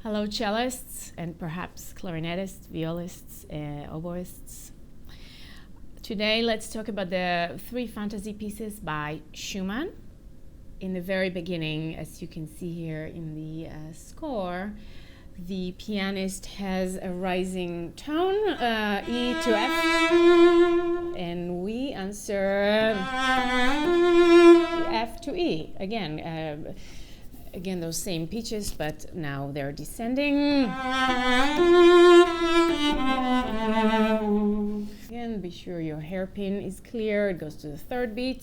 Hello, cellists and perhaps clarinetists, violists, oboists. Today, let's talk about the 3 fantasy pieces by Schumann. In the very beginning, as you can see here in the score, the pianist has a rising tone, E to F, and we answer F to E. Again, those same pitches, but now they're descending. Again, be sure your hairpin is clear. It goes to the 3rd beat.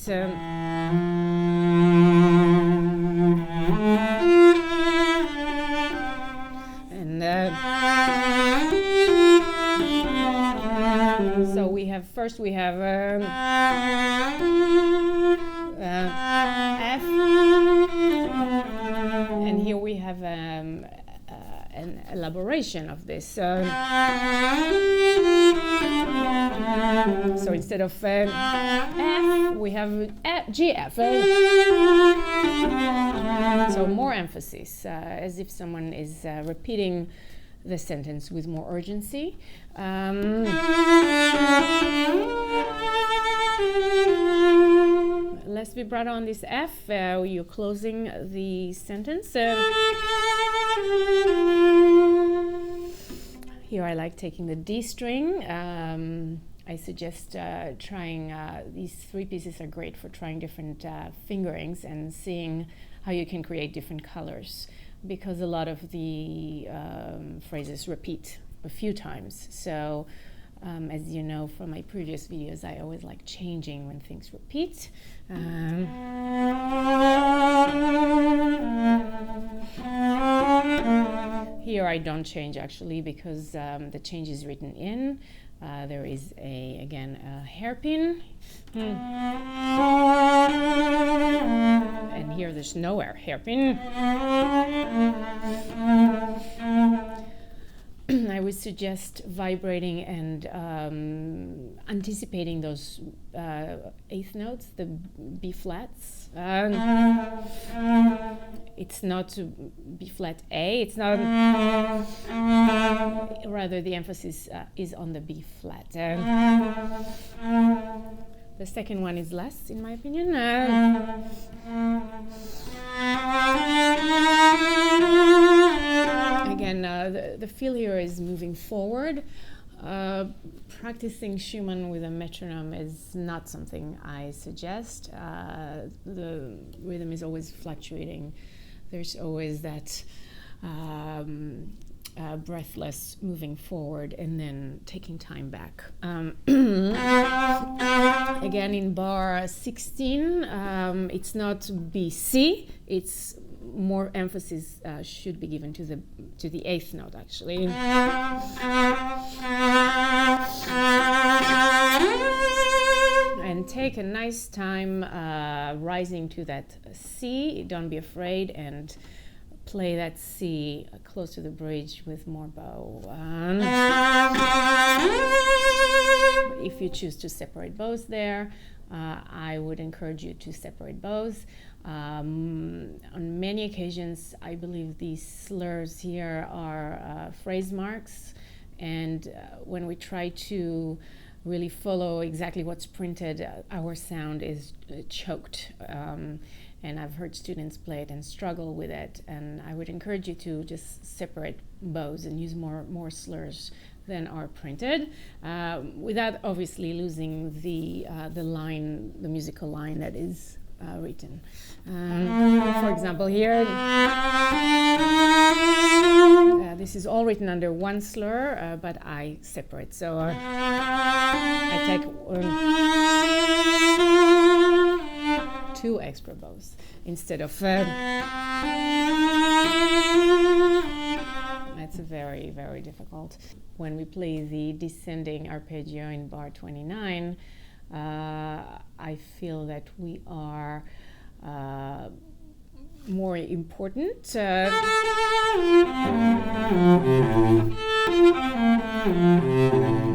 So we have F, and here we have an elaboration of this. So instead of F, we have G, F. So more emphasis, as if someone is repeating the sentence with more urgency. Less vibrato on this F. You're closing the sentence. Here I like taking the D string. I suggest trying, these 3 pieces are great for trying different fingerings and seeing how you can create different colors, because a lot of the phrases repeat a few times. So as you know from my previous videos, I always like changing when things repeat. Here I don't change actually, because the change is written in. There is again a hairpin, and here there's nowhere hairpin. I would suggest vibrating and anticipating those 8th notes, the B flats. It's not B flat A, it's not, rather the emphasis is on the B flat. The second one is less, in my opinion. Again, the feel here is moving forward. Practicing Schumann with a metronome is not something I suggest. The rhythm is always fluctuating. There's always that breathless moving forward and then taking time back. Again, in bar 16, it's not BC, it's more emphasis should be given to the 8th note actually. And take a nice time rising to that C. Don't be afraid, and play that C close to the bridge with more bow. If you choose to separate bows there, I would encourage you to separate bows. On many occasions, I believe these slurs here are phrase marks, and when we try to really follow exactly what's printed, our sound is choked. And I've heard students play it and struggle with it, and I would encourage you to just separate bows and use more slurs than are printed, without obviously losing the line, the musical line that is written. For example, here, this is all written under one slur, but I separate. So I take 2 extra bows instead of. It's very, very difficult. When we play the descending arpeggio in bar 29, I feel that we are more important.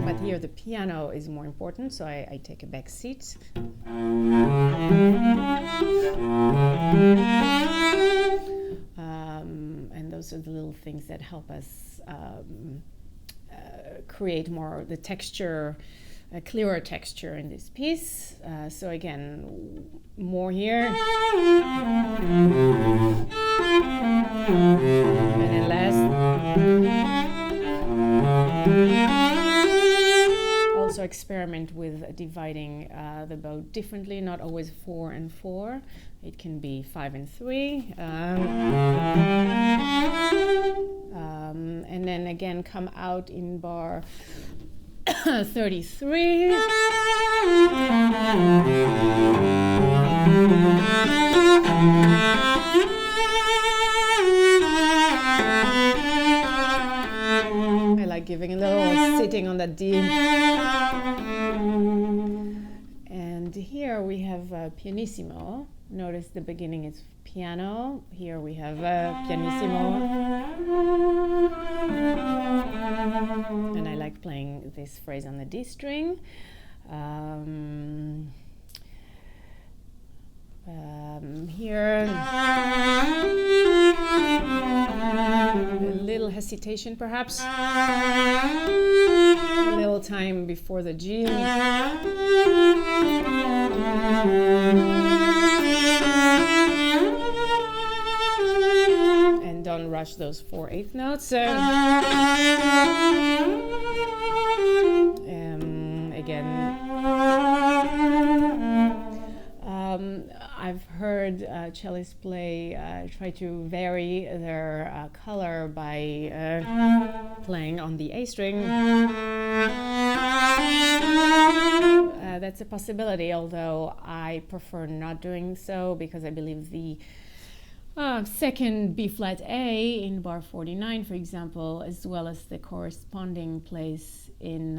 But here the piano is more important, so I take a back seat. And those those are the little things that help us create more the texture, a clearer texture in this piece. So again, more here, and then less. Also experiment with dividing the bow differently, not always 4 and 4. It can be 5 and 3. And then again come out in bar 33. I like giving a little sitting on that D. And here we have Pianissimo. Notice the beginning is piano. Here we have Pianissimo. And I like playing this phrase on the D string. Here, a little hesitation perhaps, a little time before the G. And don't rush those 4/8 notes. Again, I've heard cellists try to vary their color by playing on the A string. That's a possibility, although I prefer not doing so because I believe the second B flat A in bar 49, for example, as well as the corresponding place in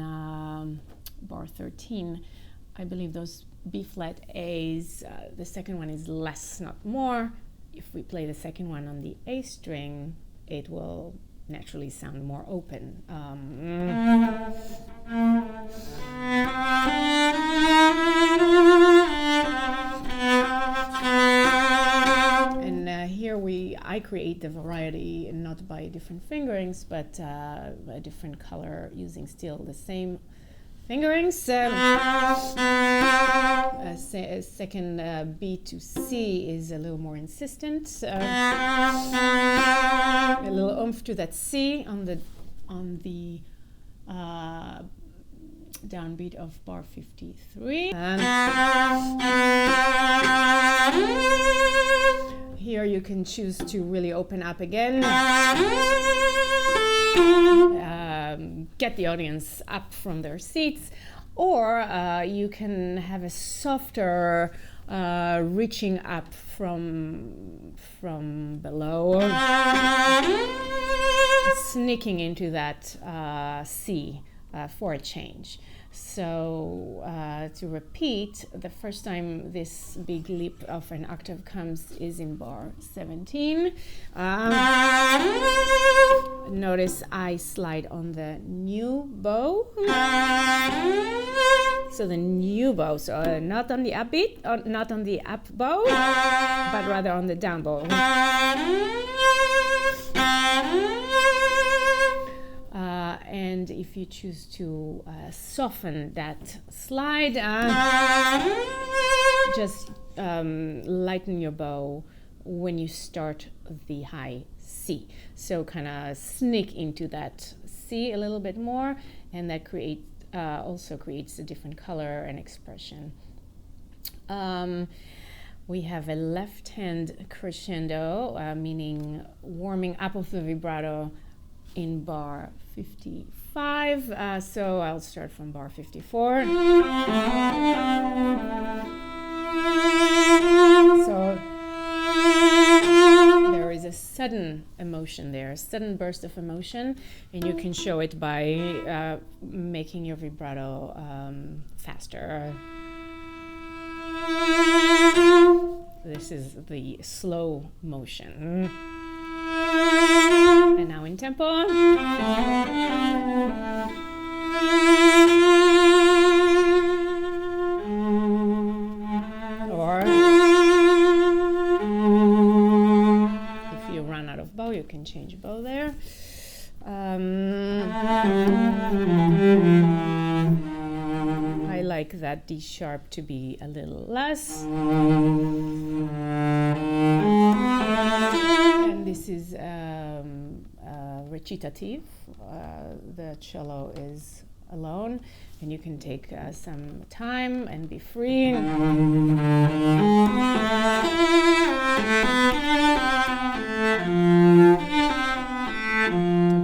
bar 13, I believe those B flat A's, the second one is less, not more. If we play the second one on the A string, it will naturally sound more open. And here I create the variety not by different fingerings, but a different color using still the same fingerings. Second B to C is a little more insistent. A little oomph to that C on the downbeat of bar 53. Here you can choose to really open up again. Get the audience up from their seats, or you can have a softer reaching up from below, sneaking into that C for a change. So to repeat, the first time this big leap of an octave comes is in bar 17. Notice I slide on the new bow. So the new bow, so not on the upbeat, not on the up bow, but rather on the down bow. And if you choose to soften that slide, just lighten your bow when you start the high C. So kind of sneak into that C a little bit more, and that also creates a different color and expression. We have a left hand crescendo, meaning warming up of the vibrato in bar 55. So I'll start from bar 54. So there is a sudden emotion there, a sudden burst of emotion, and you can show it by making your vibrato faster. This is the slow motion. And now in tempo. Or if you run out of bow, you can change bow there. I like that D sharp to be a little less. And this is recitative. The cello is alone, and you can take some time and be free.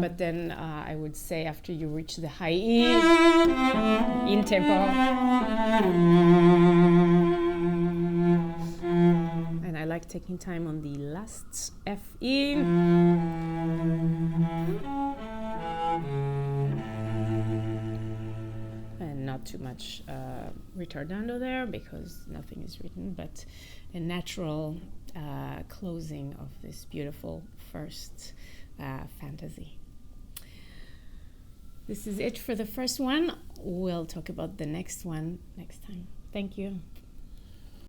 But then I would say after you reach the high E, in tempo. And I like taking time on the last F E. And not too much ritardando there because nothing is written, but a natural closing of this beautiful first fantasy. This is it for the first one. We'll talk about the next one next time. Thank you.